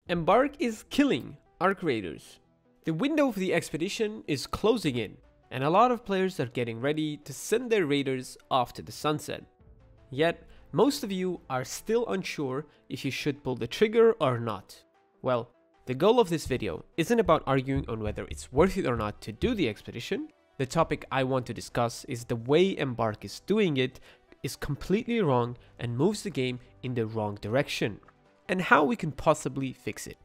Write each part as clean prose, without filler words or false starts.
Embark is killing Arc Raiders. The window for the expedition is closing in, and a lot of players are getting ready to send their raiders off to the sunset. Yet, most of you are still unsure if you should pull the trigger or not. Well, the goal of this video isn't about arguing on whether it's worth it or not to do the expedition. The topic I want to discuss is the way Embark is doing it is completely wrong and moves the game in the wrong direction, and how we can possibly fix it.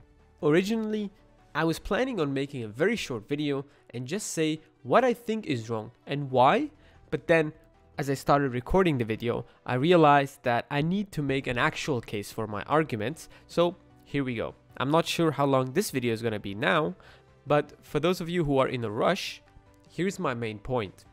Originally, I was planning on making a very short video and just say what I think is wrong and why, but then as I started recording the video, I realized that I need to make an actual case for my arguments, so here we go. I'm not sure how long this video is gonna be now, but for those of you who are in a rush, here's my main point.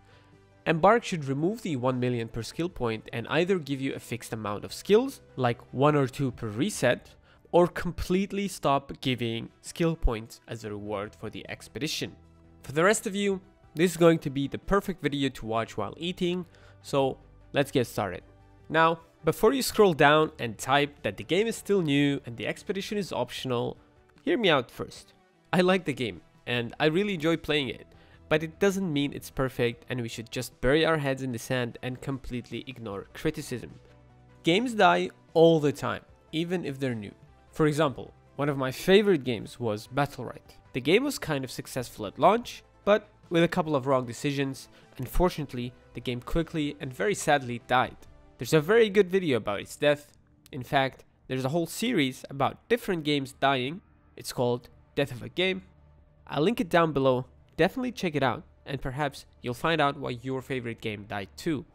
Embark should remove the 1 million per skill point and either give you a fixed amount of skills, like 1 or 2 per reset, or completely stop giving skill points as a reward for the expedition. For the rest of you, this is going to be the perfect video to watch while eating, so let's get started. Now, before you scroll down and type that the game is still new and the expedition is optional, hear me out first. I like the game and I really enjoy playing it, but it doesn't mean it's perfect and we should just bury our heads in the sand and completely ignore criticism. Games die all the time, even if they're new. For example, one of my favorite games was Battlerite. The game was kind of successful at launch, but with a couple of wrong decisions, unfortunately, the game quickly and very sadly died. There's a very good video about its death. In fact, there's a whole series about different games dying. It's called Death of a Game. I'll link it down below. Definitely check it out, and perhaps you'll find out why your favorite game died too.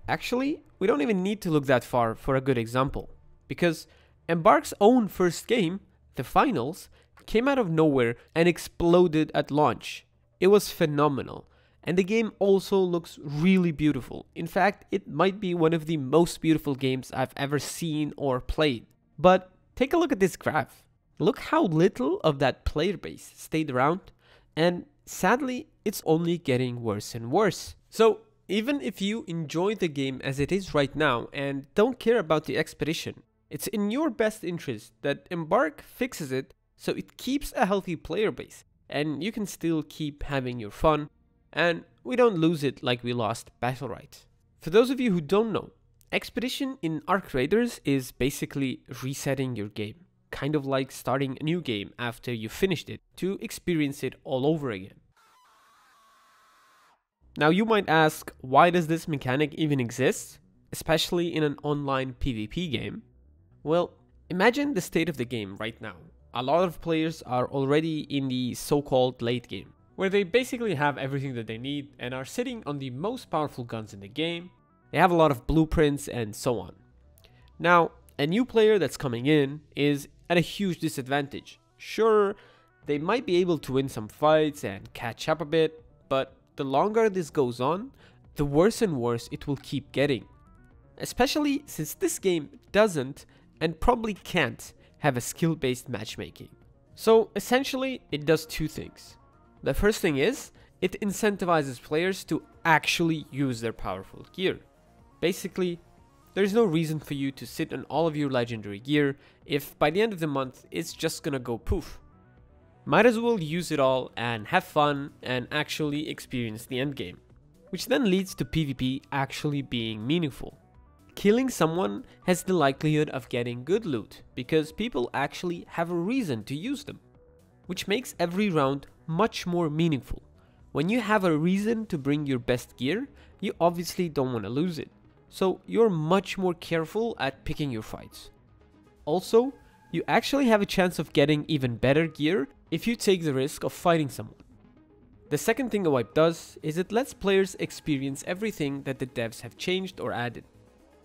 Actually, we don't even need to look that far for a good example, because Embark's own first game, the finals, came out of nowhere and exploded at launch. It was phenomenal, and the game also looks really beautiful. In fact, it might be one of the most beautiful games I've ever seen or played. But take a look at this graph. Look how little of that player base stayed around, and sadly, it's only getting worse and worse. So even if you enjoy the game as it is right now and don't care about the expedition, it's in your best interest that Embark fixes it so it keeps a healthy player base and you can still keep having your fun and we don't lose it like we lost Battlerite. For those of you who don't know, Expedition in Arc Raiders is basically resetting your game, kind of like starting a new game after you finished it to experience it all over again. Now you might ask, why does this mechanic even exist, especially in an online PvP game? Well, imagine the state of the game right now. A lot of players are already in the so-called late game, where they basically have everything that they need and are sitting on the most powerful guns in the game. They have a lot of blueprints and so on. Now, a new player that's coming in is at a huge disadvantage. Sure, they might be able to win some fights and catch up a bit, but the longer this goes on, the worse and worse it will keep getting. Especially since this game doesn't and probably can't have a skill-based matchmaking. So essentially, it does two things. The first thing is, it incentivizes players to actually use their powerful gear. Basically, there's no reason for you to sit on all of your legendary gear if by the end of the month it's just gonna go poof. Might as well use it all and have fun and actually experience the endgame, which then leads to PvP actually being meaningful. Killing someone has the likelihood of getting good loot because people actually have a reason to use them, which makes every round much more meaningful. When you have a reason to bring your best gear, you obviously don't want to lose it, so you're much more careful at picking your fights. Also, you actually have a chance of getting even better gear if you take the risk of fighting someone. The second thing a wipe does is it lets players experience everything that the devs have changed or added.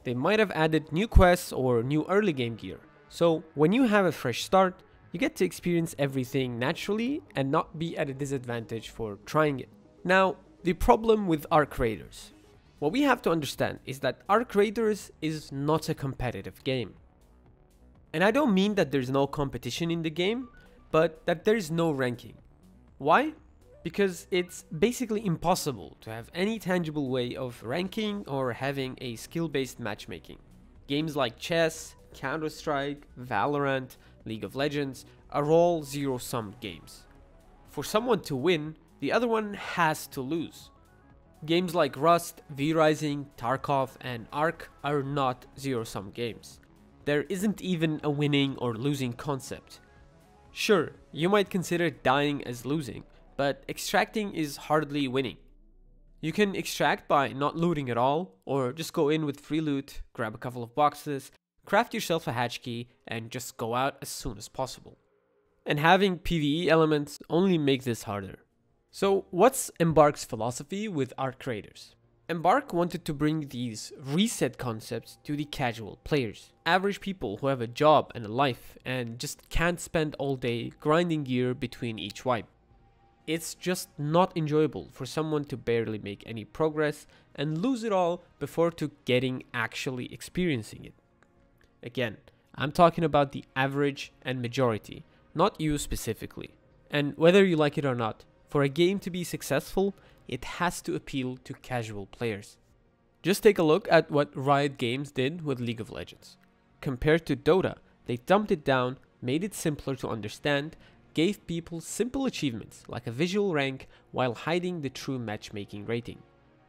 They might have added new quests or new early game gear, so when you have a fresh start, you get to experience everything naturally and not be at a disadvantage for trying it. Now, the problem with Arc Raiders. What we have to understand is that Arc Raiders is not a competitive game. And I don't mean that there's no competition in the game, but that there's no ranking. Why? Because it's basically impossible to have any tangible way of ranking or having a skill-based matchmaking. Games like chess, Counter-Strike, Valorant, League of Legends are all zero-sum games. For someone to win, the other one has to lose. Games like Rust, V-Rising, Tarkov, and Ark are not zero-sum games. There isn't even a winning or losing concept. Sure, you might consider dying as losing, but extracting is hardly winning. You can extract by not looting at all, or just go in with free loot, grab a couple of boxes, craft yourself a hatch key, and just go out as soon as possible. And having PvE elements only make this harder. So what's Embark's philosophy with art creators? Embark wanted to bring these reset concepts to the casual players. Average people who have a job and a life and just can't spend all day grinding gear between each wipe. It's just not enjoyable for someone to barely make any progress and lose it all before to getting actually experiencing it. Again, I'm talking about the average and majority, not you specifically. And whether you like it or not, for a game to be successful, it has to appeal to casual players. Just take a look at what Riot Games did with League of Legends. Compared to Dota, they dumbed it down, made it simpler to understand, gave people simple achievements like a visual rank while hiding the true matchmaking rating.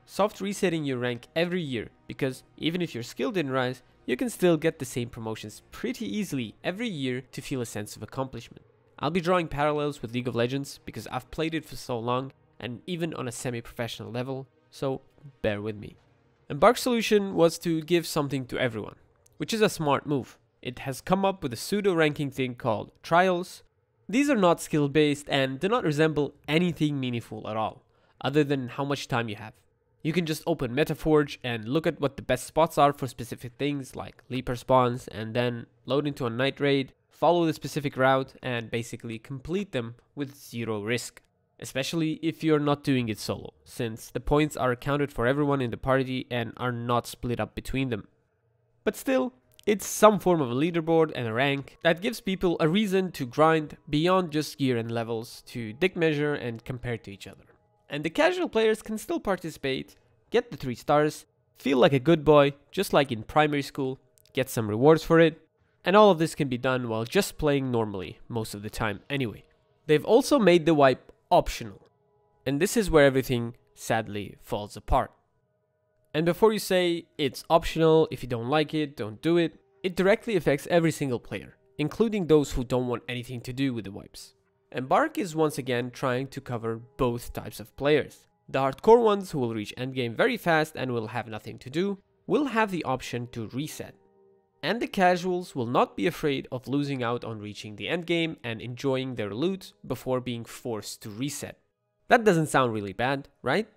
Soft resetting your rank every year, because even if your skill didn't rise, you can still get the same promotions pretty easily every year to feel a sense of accomplishment. I'll be drawing parallels with League of Legends because I've played it for so long and even on a semi-professional level, so bear with me. Embark's solution was to give something to everyone, which is a smart move. It has come up with a pseudo-ranking thing called trials. These are not skill-based and do not resemble anything meaningful at all, other than how much time you have. You can just open Metaforge and look at what the best spots are for specific things like Leaper spawns, and then load into a night raid, follow the specific route, and basically complete them with zero risk. Especially if you're not doing it solo, since the points are accounted for everyone in the party and are not split up between them. But still, it's some form of a leaderboard and a rank that gives people a reason to grind beyond just gear and levels to dick measure and compare to each other. And the casual players can still participate, get the 3 stars, feel like a good boy just like in primary school, get some rewards for it, and all of this can be done while just playing normally most of the time anyway. They've also made the wipe optional, and this is where everything sadly falls apart. And before you say it's optional, if you don't like it, don't do it, it directly affects every single player, including those who don't want anything to do with the wipes. Embark is once again trying to cover both types of players. The hardcore ones who will reach endgame very fast and will have nothing to do, will have the option to reset. And the casuals will not be afraid of losing out on reaching the endgame and enjoying their loot before being forced to reset. That doesn't sound really bad, right?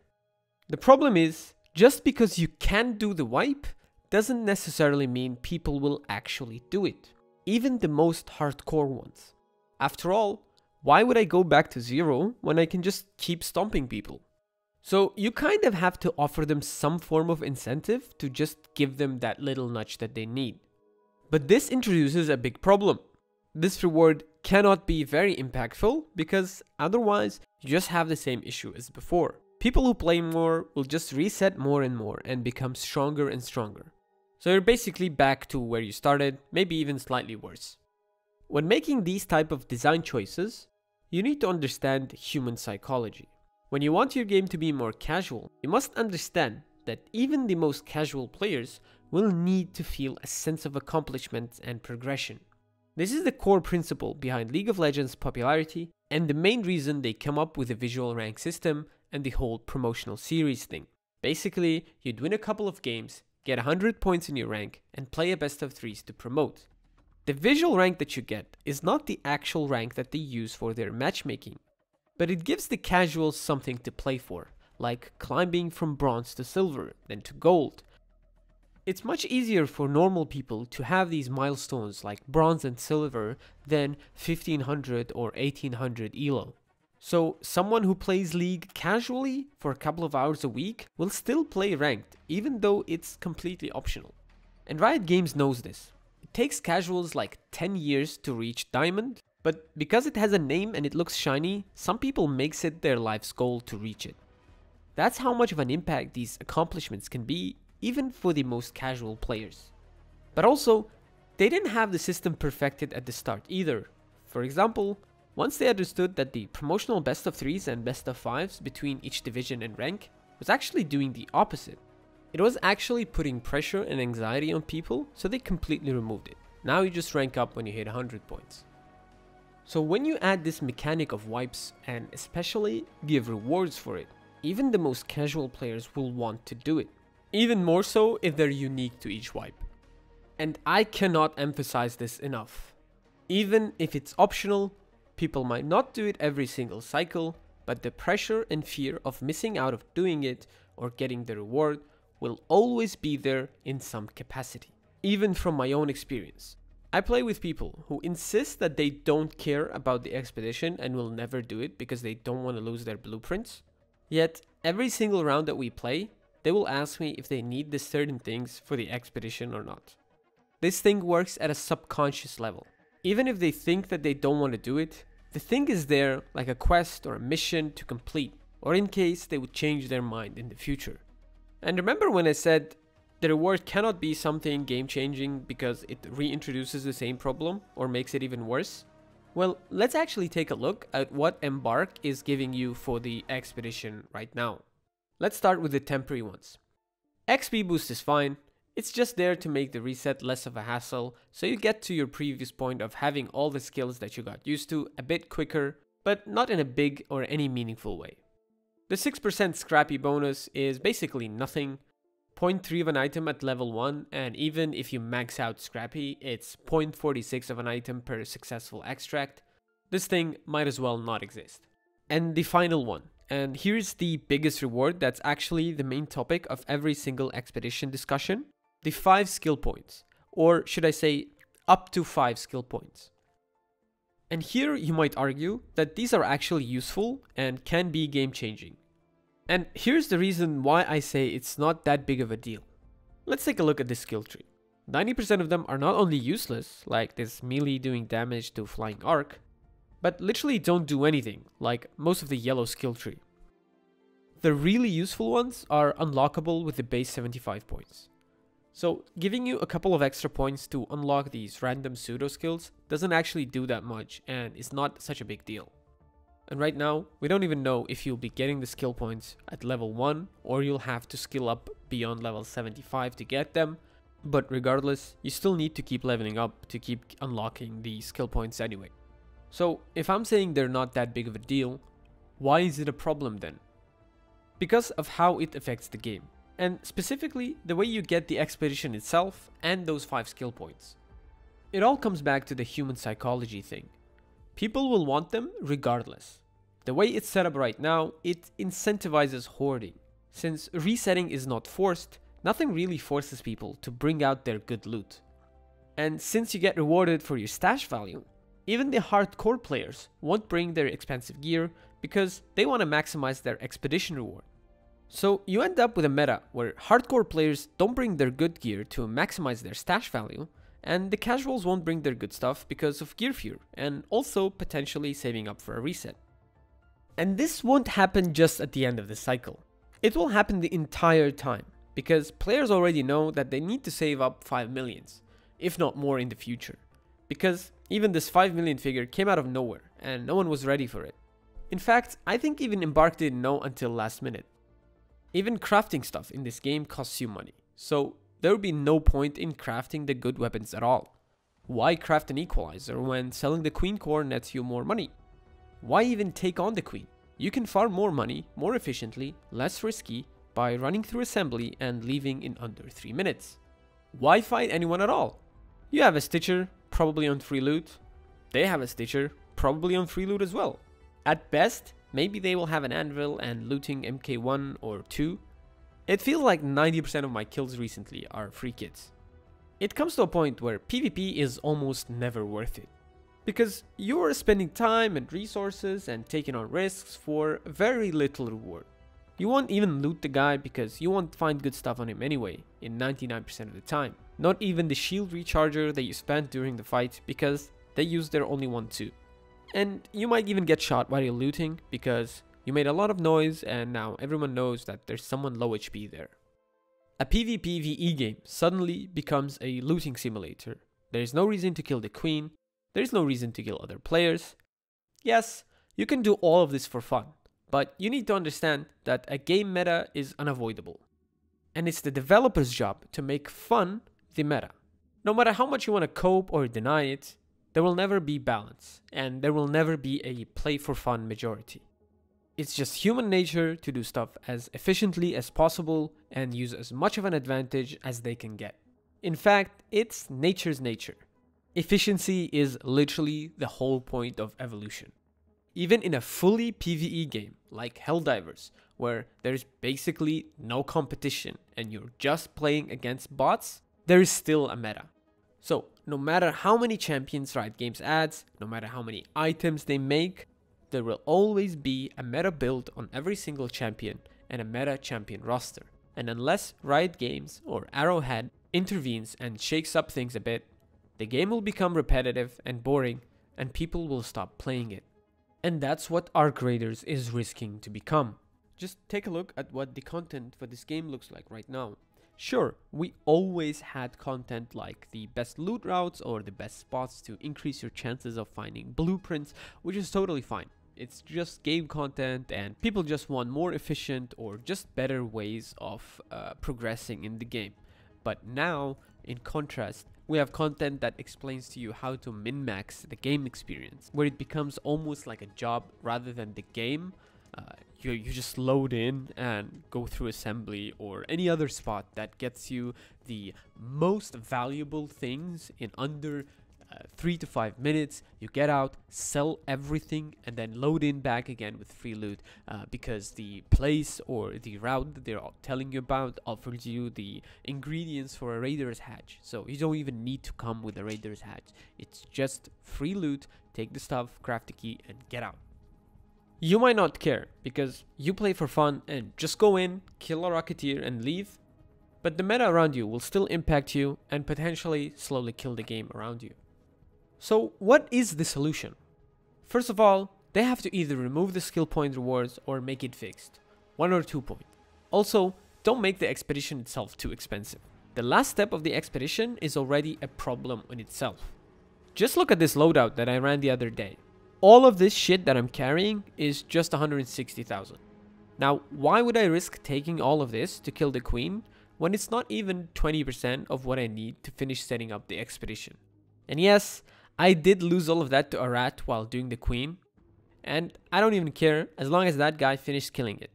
The problem is, just because you can do the wipe, doesn't necessarily mean people will actually do it. Even the most hardcore ones. After all, why would I go back to zero when I can just keep stomping people? So you kind of have to offer them some form of incentive to just give them that little nudge that they need. But this introduces a big problem. This reward cannot be very impactful because otherwise you just have the same issue as before. People who play more will just reset more and more and become stronger and stronger. So you're basically back to where you started, maybe even slightly worse. When making these type of design choices, you need to understand human psychology. When you want your game to be more casual, you must understand that even the most casual players will need to feel a sense of accomplishment and progression. This is the core principle behind League of Legends' popularity and the main reason they come up with a visual rank system and the whole promotional series thing. Basically, you'd win a couple of games, get 100 points in your rank, and play a best of 3s to promote. The visual rank that you get is not the actual rank that they use for their matchmaking, but it gives the casuals something to play for, like climbing from bronze to silver, then to gold. It's much easier for normal people to have these milestones like bronze and silver than 1500 or 1800 elo. So someone who plays League casually for a couple of hours a week will still play ranked, even though it's completely optional. And Riot Games knows this. It takes casuals like 10 years to reach Diamond, but because it has a name and it looks shiny, some people makes it their life's goal to reach it. That's how much of an impact these accomplishments can be, even for the most casual players. But also, they didn't have the system perfected at the start either. For example, once they understood that the promotional best of 3s and best of 5s between each division and rank was actually doing the opposite. It was actually putting pressure and anxiety on people, so they completely removed it. Now you just rank up when you hit 100 points. So when you add this mechanic of wipes and especially give rewards for it, even the most casual players will want to do it. Even more so if they're unique to each wipe. And I cannot emphasize this enough. Even if it's optional, people might not do it every single cycle, but the pressure and fear of missing out of doing it or getting the reward will always be there in some capacity. Even from my own experience. I play with people who insist that they don't care about the expedition and will never do it because they don't want to lose their blueprints. Yet, every single round that we play, they will ask me if they need the certain things for the expedition or not. This thing works at a subconscious level. Even if they think that they don't want to do it, the thing is there like a quest or a mission to complete, or in case they would change their mind in the future. And remember when I said the reward cannot be something game-changing because it reintroduces the same problem or makes it even worse? Well, let's actually take a look at what Embark is giving you for the expedition right now. Let's start with the temporary ones. XP boost is fine. It's just there to make the reset less of a hassle, so you get to your previous point of having all the skills that you got used to a bit quicker, but not in a big or any meaningful way. The 6% scrappy bonus is basically nothing. 0.3 of an item at level 1, and even if you max out scrappy, it's 0.46 of an item per successful extract. This thing might as well not exist. And the final one, and here's the biggest reward that's actually the main topic of every single expedition discussion, the 5 skill points, or should I say up to 5 skill points. And here you might argue that these are actually useful and can be game changing. And here's the reason why I say it's not that big of a deal. Let's take a look at this skill tree. 90% of them are not only useless, like this melee doing damage to flying arc, but literally don't do anything, like most of the yellow skill tree. The really useful ones are unlockable with the base 75 points. So giving you a couple of extra points to unlock these random pseudo skills doesn't actually do that much and is not such a big deal. And right now, we don't even know if you'll be getting the skill points at level 1 or you'll have to skill up beyond level 75 to get them. But regardless, you still need to keep leveling up to keep unlocking the skill points anyway. So if I'm saying they're not that big of a deal, why is it a problem then? Because of how it affects the game. And specifically, the way you get the expedition itself and those 5 skill points. It all comes back to the human psychology thing. People will want them regardless. The way it's set up right now, it incentivizes hoarding. Since resetting is not forced, nothing really forces people to bring out their good loot. And since you get rewarded for your stash value, even the hardcore players won't bring their expensive gear because they want to maximize their expedition reward. So you end up with a meta where hardcore players don't bring their good gear to maximize their stash value, and the casuals won't bring their good stuff because of gear fear, and also potentially saving up for a reset. And this won't happen just at the end of the cycle. It will happen the entire time, because players already know that they need to save up 5 millions, if not more in the future. Because even this 5 million figure came out of nowhere, and no one was ready for it. In fact, I think even Embark didn't know until last minute. Even crafting stuff in this game costs you money, so there would be no point in crafting the good weapons at all. Why craft an equalizer when selling the queen core nets you more money? Why even take on the queen? You can farm more money, more efficiently, less risky, by running through assembly and leaving in under 3 minutes. Why fight anyone at all? You have a Stitcher, probably on free loot. They have a Stitcher, probably on free loot as well. At best, maybe they will have an anvil and looting MK1 or 2. It feels like 90% of my kills recently are free kits. It comes to a point where PvP is almost never worth it. Because you are spending time and resources and taking on risks for very little reward. You won't even loot the guy because you won't find good stuff on him anyway, in 99% of the time. Not even the shield recharger that you spent during the fight because they use their only one too. And you might even get shot while you're looting because you made a lot of noise and now everyone knows that there's someone low HP there. A PvPvE game suddenly becomes a looting simulator There is no reason to kill the queen. There is no reason to kill other players. Yes, you can do all of this for fun, but you need to understand that a game meta is unavoidable. And it's the developer's job to make fun the meta. No matter how much you want to cope or deny it, there will never be balance, and there will never be a play for fun majority. It's just human nature to do stuff as efficiently as possible and use as much of an advantage as they can get. In fact, it's nature's nature. Efficiency is literally the whole point of evolution. Even in a fully PvE game like Helldivers, where there's basically no competition and you're just playing against bots, there is still a meta. So, no matter how many champions Riot Games adds, no matter how many items they make, there will always be a meta build on every single champion and a meta champion roster. And unless Riot Games or Arrowhead intervenes and shakes up things a bit, the game will become repetitive and boring and people will stop playing it. And that's what Arc Raiders is risking to become. Just take a look at what the content for this game looks like right now. Sure, we always had content like the best loot routes or the best spots to increase your chances of finding blueprints, which is totally fine. It's just game content and people just want more efficient or just better ways of progressing in the game. But now, in contrast, we have content that explains to you how to min-max the game experience, where it becomes almost like a job rather than the game. You just load in and go through assembly or any other spot that gets you the most valuable things in under 3 to 5 minutes. You get out, sell everything, and then load in back again with free loot because the place or the route that they're telling you about offers you the ingredients for a Raider's hatch. So you don't even need to come with a Raider's hatch. It's just free loot, take the stuff, craft the key, and get out. You might not care because you play for fun and just go in, kill a Rocketeer and leave, but the meta around you will still impact you and potentially slowly kill the game around you. So what is the solution? First of all, they have to either remove the skill point rewards or make it fixed. 1 or 2 point. Also, don't make the expedition itself too expensive. The last step of the expedition is already a problem in itself. Just look at this loadout that I ran the other day. All of this shit that I'm carrying is just 160,000. Now, why would I risk taking all of this to kill the queen when it's not even 20% of what I need to finish setting up the expedition? And yes, I did lose all of that to a rat while doing the queen, and I don't even care as long as that guy finished killing it.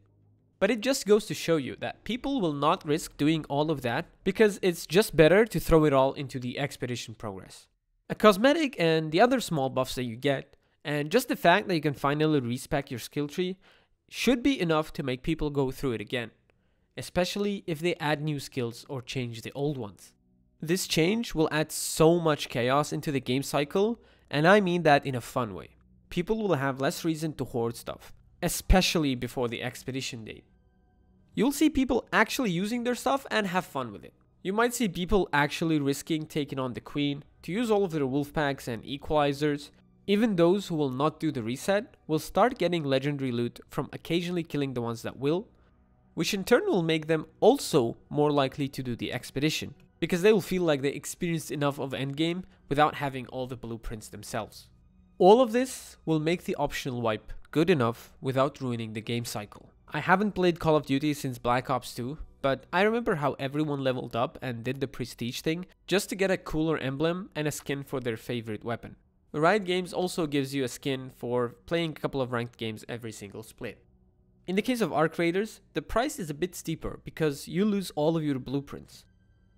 But it just goes to show you that people will not risk doing all of that because it's just better to throw it all into the expedition progress. A cosmetic and the other small buffs that you get, and just the fact that you can finally respec your skill tree should be enough to make people go through it again, especially if they add new skills or change the old ones. This change will add so much chaos into the game cycle, and I mean that in a fun way. People will have less reason to hoard stuff, especially before the expedition date. You'll see people actually using their stuff and have fun with it. You might see people actually risking taking on the queen to use all of their wolf packs and equalizers. Even those who will not do the reset will start getting legendary loot from occasionally killing the ones that will, which in turn will make them also more likely to do the expedition, because they will feel like they experienced enough of endgame without having all the blueprints themselves. All of this will make the optional wipe good enough without ruining the game cycle. I haven't played Call of Duty since Black Ops 2, but I remember how everyone leveled up and did the prestige thing just to get a cooler emblem and a skin for their favorite weapon. Riot Games also gives you a skin for playing a couple of ranked games every single split. In the case of Arc Raiders, the price is a bit steeper because you lose all of your blueprints.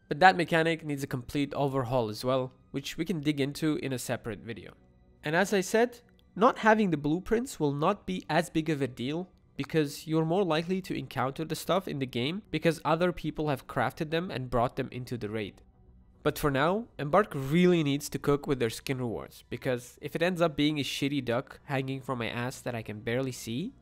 But that mechanic needs a complete overhaul as well, which we can dig into in a separate video. And as I said, not having the blueprints will not be as big of a deal because you're more likely to encounter the stuff in the game because other people have crafted them and brought them into the raid. But for now, Embark really needs to cook with their skin rewards, because if it ends up being a shitty duck hanging from my ass that I can barely see,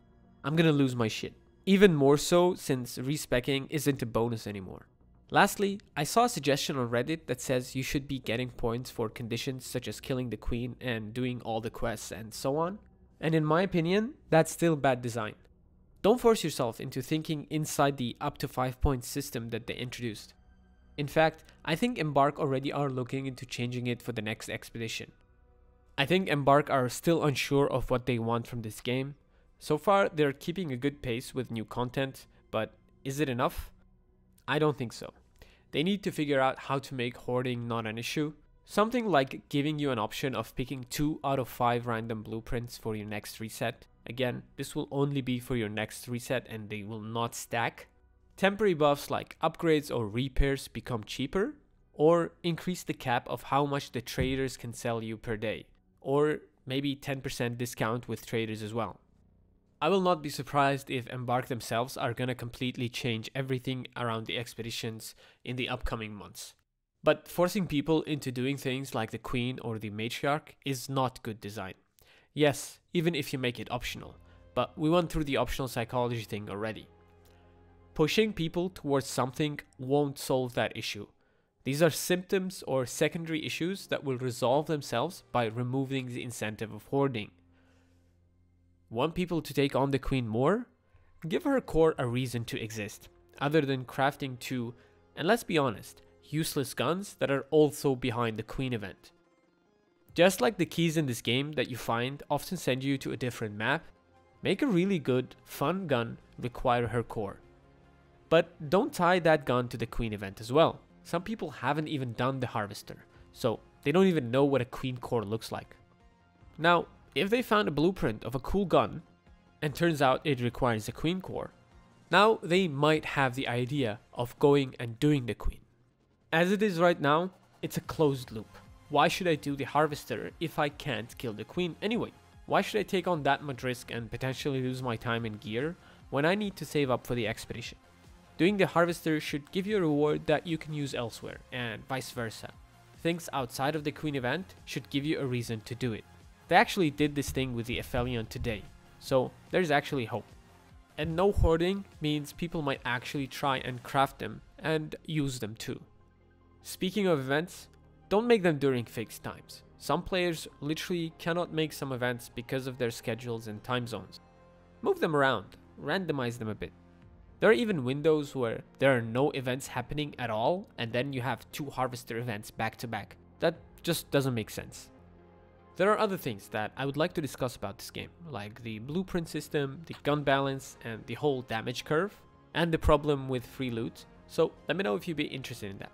I'm gonna lose my shit. Even more so since respecking isn't a bonus anymore. Lastly, I saw a suggestion on Reddit that says you should be getting points for conditions such as killing the queen and doing all the quests and so on. And in my opinion, that's still bad design. Don't force yourself into thinking inside the up to 5 point system that they introduced. In fact, I think Embark already are looking into changing it for the next expedition. I think Embark are still unsure of what they want from this game. So far, they're keeping a good pace with new content, but is it enough? I don't think so. They need to figure out how to make hoarding not an issue. Something like giving you an option of picking 2 out of 5 random blueprints for your next reset. Again, this will only be for your next reset and they will not stack. Temporary buffs like upgrades or repairs become cheaper, or increase the cap of how much the traders can sell you per day, or maybe 10% discount with traders as well. I will not be surprised if Embark themselves are gonna completely change everything around the expeditions in the upcoming months. But forcing people into doing things like the Queen or the Matriarch is not good design. Yes, even if you make it optional, but we went through the optional psychology thing already. Pushing people towards something won't solve that issue. These are symptoms or secondary issues that will resolve themselves by removing the incentive of hoarding. Want people to take on the Queen more? Give her core a reason to exist, other than crafting 2, and let's be honest, useless guns that are also behind the Queen event. Just like the keys in this game that you find often send you to a different map, make a really good, fun gun require her core. But don't tie that gun to the Queen event as well. Some people haven't even done the Harvester, so they don't even know what a Queen core looks like. Now, if they found a blueprint of a cool gun, and turns out it requires a Queen core, now they might have the idea of going and doing the Queen. As it is right now, it's a closed loop. Why should I do the Harvester if I can't kill the Queen anyway? Why should I take on that much risk and potentially lose my time and gear when I need to save up for the expedition? Doing the Harvester should give you a reward that you can use elsewhere, and vice versa. Things outside of the Queen event should give you a reason to do it. They actually did this thing with the Aphelion today, so there's actually hope. And no hoarding means people might actually try and craft them and use them too. Speaking of events, don't make them during fixed times. Some players literally cannot make some events because of their schedules and time zones. Move them around, randomize them a bit. There are even windows where there are no events happening at all, and then you have 2 Harvester events back to back. That just doesn't make sense. There are other things that I would like to discuss about this game, like the blueprint system, the gun balance, and the whole damage curve, and the problem with free loot. So let me know if you'd be interested in that.